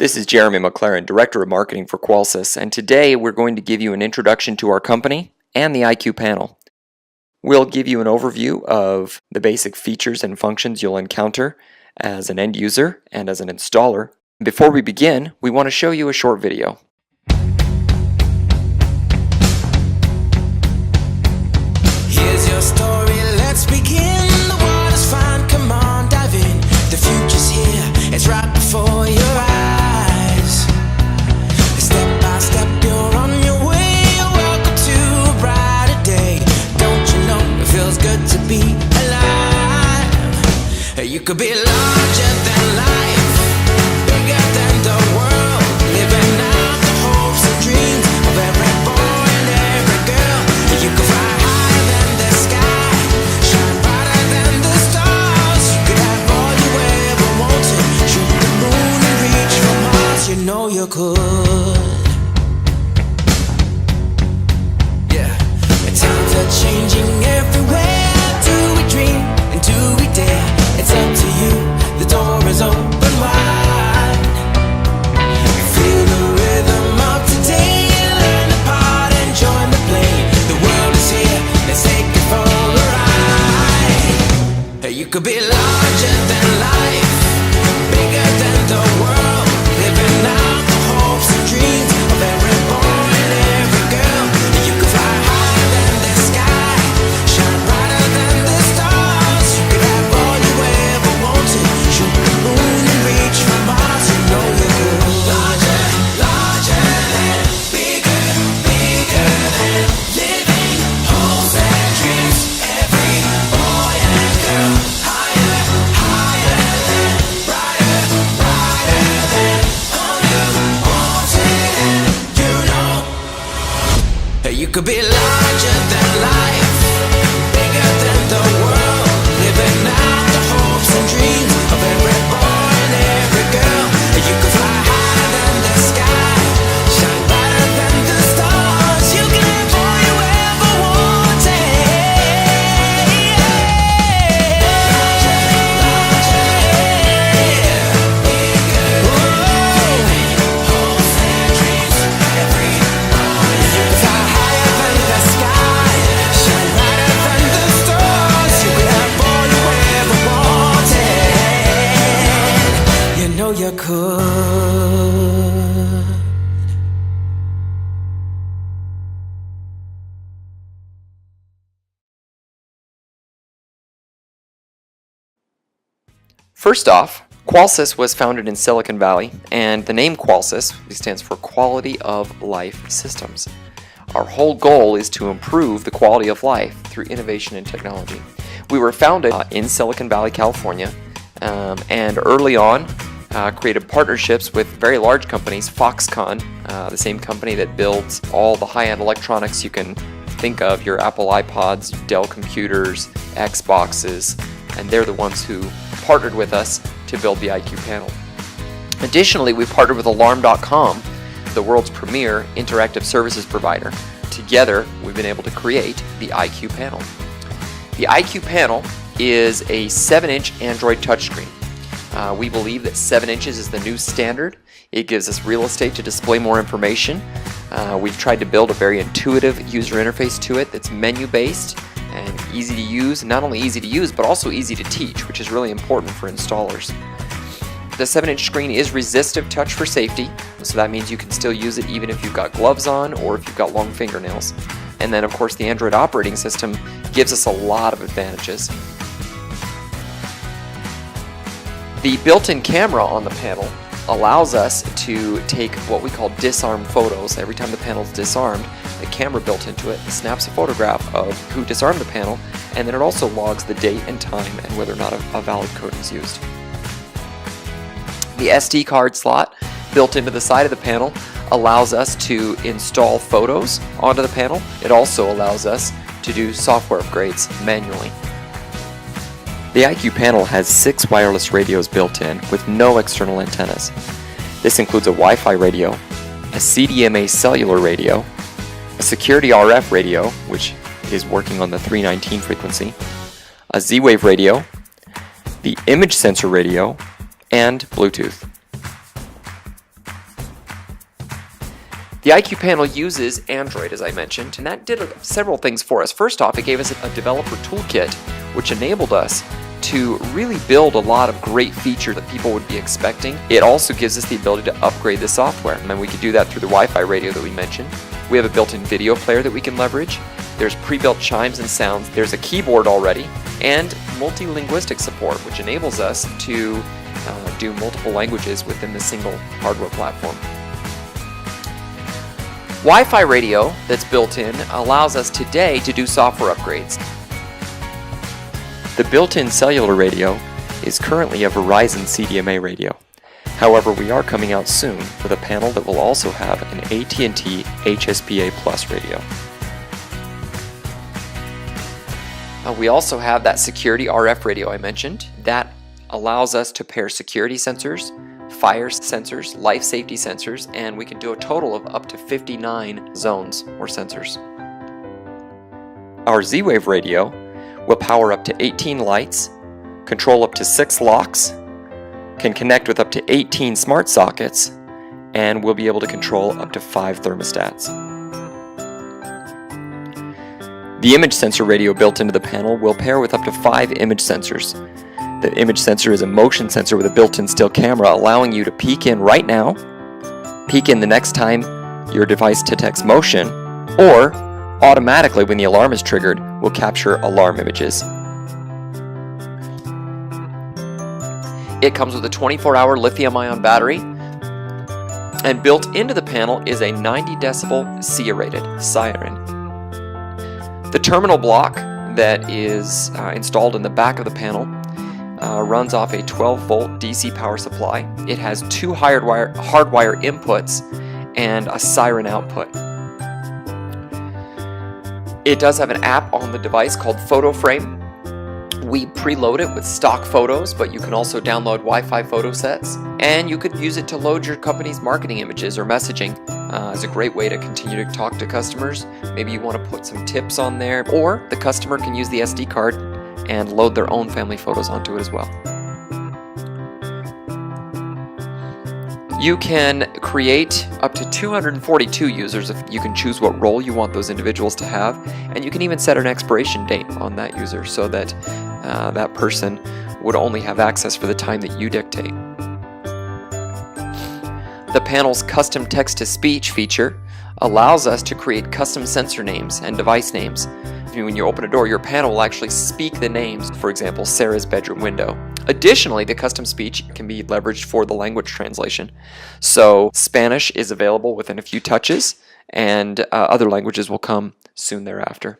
This is Jeremy McLaren, Director of Marketing for Qolsys, and today we're going to give you an introduction to our company and the IQ panel. We'll give you an overview of the basic features and functions you'll encounter as an end user and as an installer. Before we begin, we want to show you a short video. Here's your story, let's begin. The water's fine, come on, dive in. The future's here, it's right before your eyes. Step by step, you're on your way. Welcome to a brighter day. Don't you know it feels good to be alive? You could be larger than life, bigger than the world, living out the hopes and dreams of every boy and every girl. You could fly higher than the sky, shine brighter than the stars. You could have all you ever wanted, shoot the moon and reach for Mars. You know you could. Yeah, times are changing everywhere. Do we dream and do we dare? It's up to you, the door is open wide. Feel the rhythm of today, learn the part and join the play. The world is here, let's take it for a ride. You could be larger than life, bigger than the world, living out the hopes and dreams of every boy and every girl. You could fly higher than the sky, shine brighter than the stars. You could have all you ever wanted, shoot the moon and reach for Mars. You know you could. Larger, larger than, bigger, bigger than, living hopes and dreams. Every boy and girl, higher, higher than, brighter, brighter than, all you wanted and you know. You could be larger than life, bigger than the world, living out the hopes and dreams of every boy and every girl. You could fly higher than the sky, shine brighter than the stars. You can have all you ever wanted. Larger, larger, bigger, living hopes and dreams. Every boy, you could fly higher than the sky, shine brighter than the stars. You could have all you ever wanted. You know you could. First off, Qolsys was founded in Silicon Valley, and the name Qolsys stands for Quality of Life Systems. Our whole goal is to improve the quality of life through innovation and technology. We were founded in Silicon Valley, California, and early on created partnerships with very large companies, Foxconn, the same company that builds all the high-end electronics you can think of, your Apple iPods, Dell computers, Xboxes, and they're the ones who partnered with us to build the IQ panel. Additionally, we partnered with Alarm.com, the world's premier interactive services provider. Together, we've been able to create the IQ panel. The IQ panel is a 7-inch Android touchscreen. We believe that 7 inches is the new standard. It gives us real estate to display more information. We've tried to build a very intuitive user interface to it that's menu-based and easy to use. Not only easy to use, but also easy to teach, which is really important for installers. The 7-inch screen is resistive touch for safety, so that means you can still use it even if you've got gloves on or if you've got long fingernails. And then, of course, the Android operating system gives us a lot of advantages. The built-in camera on the panel allows us to take what we call disarm photos. Every time the panel is disarmed, the camera built into it snaps a photograph of who disarmed the panel, and then it also logs the date and time and whether or not a valid code is used. The SD card slot built into the side of the panel allows us to install photos onto the panel. It also allows us to do software upgrades manually. The IQ panel has 6 wireless radios built in with no external antennas. This includes a Wi-Fi radio, a CDMA cellular radio, a Security RF radio, which is working on the 319 frequency, a Z-Wave radio, the image sensor radio, and Bluetooth. The IQ panel uses Android, as I mentioned, and that did several things for us. First off, it gave us a developer toolkit, which enabled us to really build a lot of great features that people would be expecting. It also gives us the ability to upgrade the software, and we could do that through the Wi-Fi radio that we mentioned. We have a built-in video player that we can leverage. There's pre-built chimes and sounds. There's a keyboard already, and multilinguistic support, which enables us to do multiple languages within the single hardware platform. Wi-Fi radio that's built in allows us today to do software upgrades. The built-in cellular radio is currently a Verizon CDMA radio. However, we are coming out soon with a panel that will also have an AT&T HSPA Plus radio. We also have that Security RF radio I mentioned. That allows us to pair security sensors, fire sensors, life safety sensors, and we can do a total of up to 59 zones or sensors. Our Z-Wave radio will power up to 18 lights, control up to 6 locks, can connect with up to 18 smart sockets, and will be able to control up to 5 thermostats. The image sensor radio built into the panel will pair with up to 5 image sensors. The image sensor is a motion sensor with a built-in still camera, allowing you to peek in right now, peek in the next time your device detects motion, or automatically when the alarm is triggered will capture alarm images. It comes with a 24-hour lithium-ion battery, and built into the panel is a 90 decibel SIA-rated siren. The terminal block that is installed in the back of the panel runs off a 12-volt DC power supply. It has 2 hardwire inputs and a siren output. It does have an app on the device called Photo Frame. We preload it with stock photos, but you can also download Wi-Fi photo sets, and you could use it to load your company's marketing images or messaging. It's a great way to continue to talk to customers. Maybe you want to put some tips on there, or the customer can use the SD card and load their own family photos onto it as well. You can create up to 242 users if you can choose what role you want those individuals to have, and you can even set an expiration date on that user so that that person would only have access for the time that you dictate. The panel's custom text-to-speech feature allows us to create custom sensor names and device names. When you open a door, your panel will actually speak the names, for example, Sarah's bedroom window. Additionally, the custom speech can be leveraged for the language translation. So Spanish is available within a few touches, and other languages will come soon thereafter.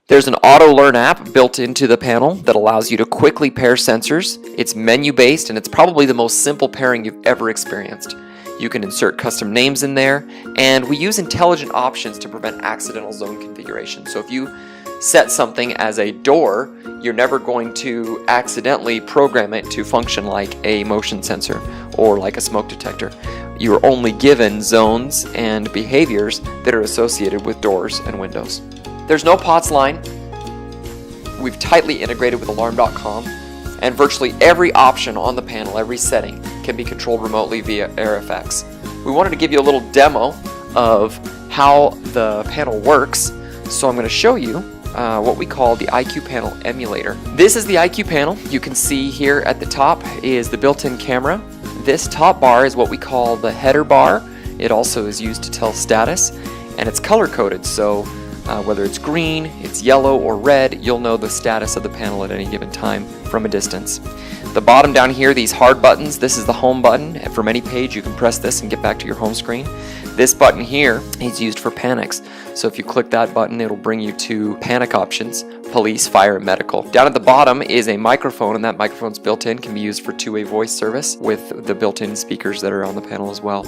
There's an auto-learn app built into the panel that allows you to quickly pair sensors. It's menu-based, and it's probably the most simple pairing you've ever experienced. You can insert custom names in there, and we use intelligent options to prevent accidental zone configuration. So if you set something as a door, you're never going to accidentally program it to function like a motion sensor or like a smoke detector. You're only given zones and behaviors that are associated with doors and windows. There's no POTS line. We've tightly integrated with Alarm.com, and virtually every option on the panel, every setting, can be controlled remotely via AirFX. We wanted to give you a little demo of how the panel works, so I'm going to show you what we call the IQ Panel emulator. This is the IQ Panel. You can see here at the top is the built-in camera. This top bar is what we call the header bar. It also is used to tell status, and it's color-coded, so whether it's green, it's yellow, or red, you'll know the status of the panel at any given time from a distance. The bottom down here, these hard buttons, this is the home button. And from any page, you can press this and get back to your home screen. This button here is used for panics. So if you click that button, it'll bring you to panic options, police, fire, and medical. Down at the bottom is a microphone, and that microphone's built in, can be used for two-way voice service with the built-in speakers that are on the panel as well.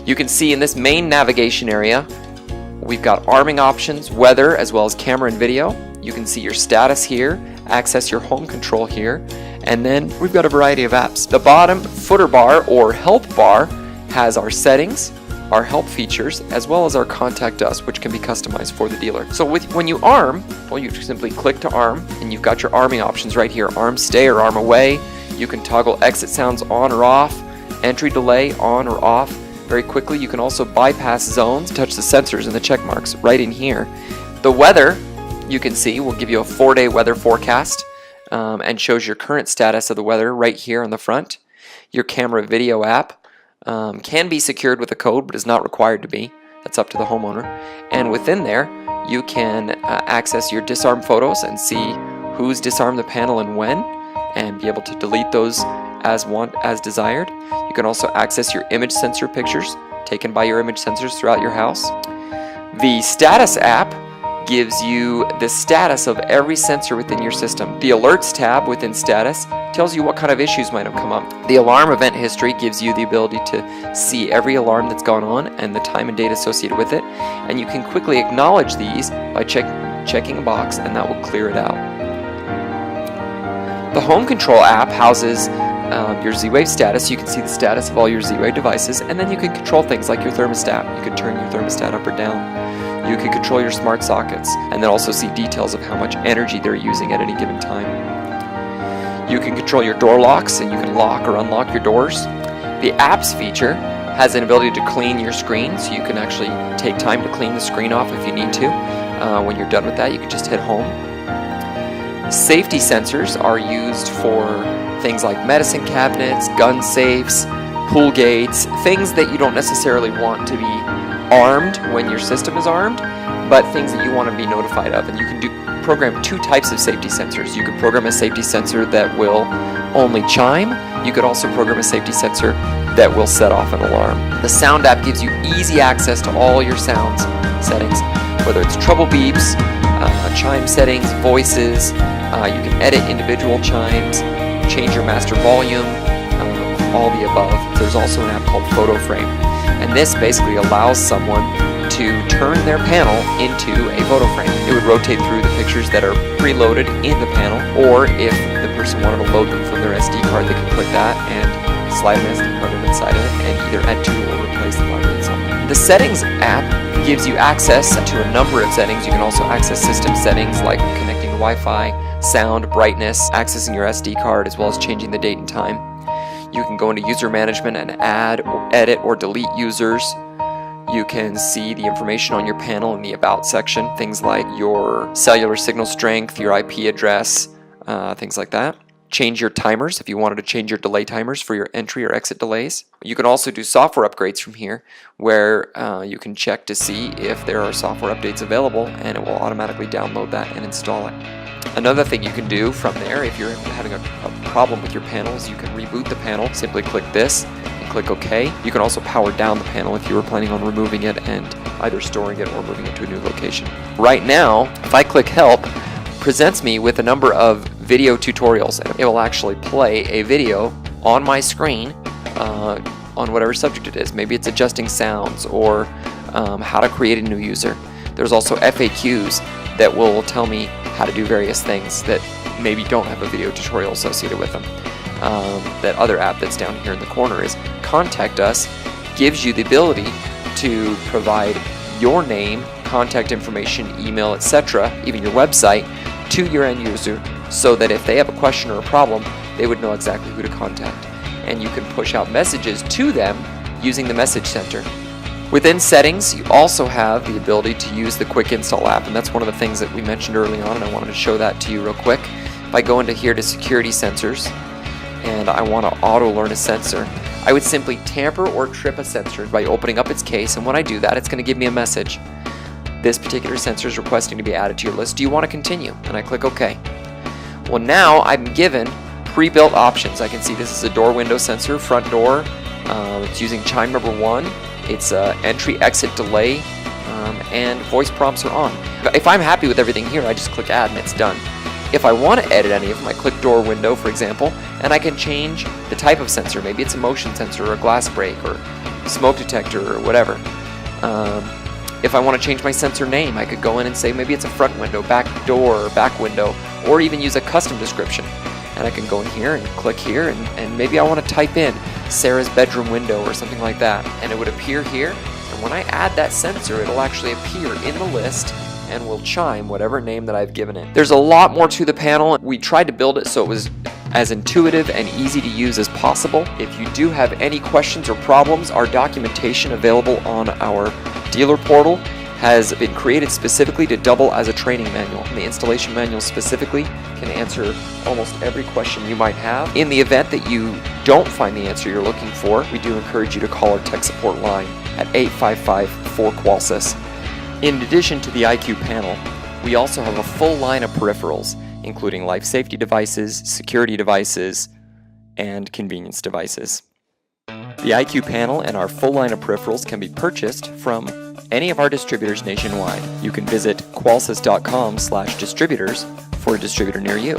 You can see in this main navigation area, we've got arming options, weather, as well as camera and video. You can see your status here, access your home control here, and then we've got a variety of apps. The bottom footer bar or help bar has our settings, our help features, as well as our contact us, which can be customized for the dealer. So when you arm, well, you simply click to arm, and you've got your arming options right here. Arm stay or arm away. You can toggle exit sounds on or off. entry delay on or off very quickly. You can also bypass zones, touch the sensors and the check marks right in here. The weather, you can see, will give you a 4-day weather forecast and shows your current status of the weather right here on the front. Your camera video app can be secured with a code, but is not required to be. That's up to the homeowner. And within there, you can access your disarm photos and see who's disarmed the panel and when, and be able to delete those as desired. You can also access your image sensor pictures taken by your image sensors throughout your house. The status app gives you the status of every sensor within your system. The alerts tab within status tells you what kind of issues might have come up. The alarm event history gives you the ability to see every alarm that's gone on and the time and date associated with it, and you can quickly acknowledge these by checking a box, and that will clear it out. The home control app houses your Z-Wave status. You can see the status of all your Z-Wave devices, and then you can control things like your thermostat. You can turn your thermostat up or down. You can control your smart sockets, and then also see details of how much energy they're using at any given time. You can control your door locks, and you can lock or unlock your doors. The apps feature has an ability to clean your screen, so you can actually take time to clean the screen off if you need to. When you're done with that, you can just hit home. Safety sensors are used for things like medicine cabinets, gun safes, pool gates, things that you don't necessarily want to be armed when your system is armed, but things that you want to be notified of. And you can program 2 types of safety sensors. You could program a safety sensor that will only chime. You could also program a safety sensor that will set off an alarm. The sound app gives you easy access to all your sounds settings, whether it's treble beeps, chime settings, voices. You can edit individual chimes, change your master volume, all the above. There's also an app called Photo Frame, and this basically allows someone to turn their panel into a photo frame. It would rotate through the pictures that are preloaded in the panel, or if the person wanted to load them from their SD card, they can click that and slide an SD card inside of it and either add to or replace the library itself. The settings app gives you access to a number of settings. You can also access system settings like connecting to Wi-Fi, sound, brightness, accessing your SD card, as well as changing the date and time. You can go into user management and add or edit or delete users. You can see the information on your panel in the About section, things like your cellular signal strength, your IP address, things like that. Change your timers if you wanted to change your delay timers for your entry or exit delays. You can also do software upgrades from here, where you can check to see if there are software updates available, and it will automatically download that and install it. Another thing you can do from there, if you're having a problem with your panels, you can reboot the panel. Simply click this and click OK. You can also power down the panel if you were planning on removing it and either storing it or moving it to a new location. Right now, if I click Help, it presents me with a number of video tutorials, and it will actually play a video on my screen on whatever subject it is. Maybe it's adjusting sounds or how to create a new user. There's also FAQs that will tell me how to do various things that maybe don't have a video tutorial associated with them. That other app that's down here in the corner is Contact Us, gives you the ability to provide your name, contact information, email, etc., even your website, to your end user, so that if they have a question or a problem, they would know exactly who to contact. And you can push out messages to them using the message center. Within settings, you also have the ability to use the quick install app, and that's one of the things that we mentioned early on, and I wanted to show that to you real quick. If I go into here to security sensors and I want to auto learn a sensor, I would simply tamper or trip a sensor by opening up its case, and when I do that, it's going to give me a message. This particular sensor is requesting to be added to your list. Do you want to continue? And I click OK. Well, now I'm given pre-built options. I can see this is a door window sensor, front door. It's using chime number 1. It's entry exit delay, and voice prompts are on. If I'm happy with everything here, I just click add and it's done. If I want to edit any of them, I click door window, for example, and I can change the type of sensor. Maybe it's a motion sensor or a glass break or smoke detector or whatever. If I want to change my sensor name, I could go in and say maybe it's a front window, back door, or back window, or even use a custom description. And I can go in here and click here, and maybe I want to type in Sarah's bedroom window or something like that, and it would appear here. And when I add that sensor, it'll actually appear in the list and will chime whatever name that I've given it. There's a lot more to the panel. We tried to build it so it was as intuitive and easy to use as possible. If you do have any questions or problems, our documentation available on our dealer portal has been created specifically to double as a training manual. The installation manual specifically can answer almost every question you might have. In the event that you don't find the answer you're looking for, we do encourage you to call our tech support line at 855-4-QOLSYS. In addition to the IQ panel, we also have a full line of peripherals, including life safety devices, security devices, and convenience devices. The IQ panel and our full line of peripherals can be purchased from any of our distributors nationwide. You can visit Qolsys.com/distributors for a distributor near you.